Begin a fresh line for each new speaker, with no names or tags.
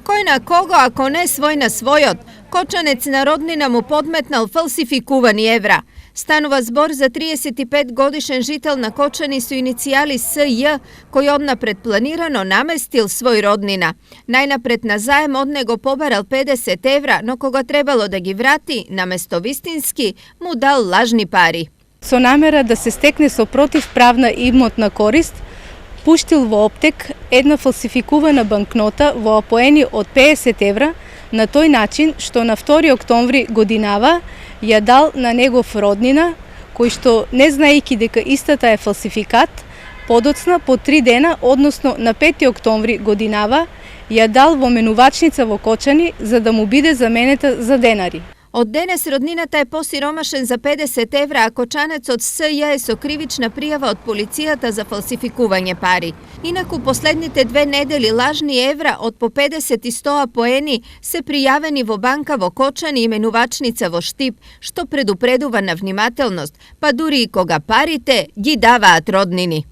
Кој на кого, ако не свој на својот? Кочанец на роднина му подметнал фалсификувани евра. Станува збор за 35 годишен жител на Кочани со иницијали СЈ, кој однапред планирано наместил свој роднина. Најнапред на заем од него побарал 50 евра, но кога требало да ги врати, наместо вистински, му дал лажни пари.
Со намера да се стекне со противправна имотна корист, пуштил во оптек една фалсификувана банкнота во апоени од 50 евра, на тој начин што на 2 октомври годинава ја дал на негов роднина, кој што, не знаејќи дека истата е фалсификат, подоцна по 3 дена, односно на 5 октомври годинава, ја дал во менувачница во Кочани за да му биде заменета за денари.
Од денес роднината е посиромашен за 50 евра, а кочанецот СЈ е со кривична пријава од полицијата за фалсификување пари. Инаку последните 2 недели лажни евра од по 50 и 100 апоени се пријавени во банка во Кочани и менувачница во Штип, што предупредува на внимателност, па дури и кога парите ги даваат роднини.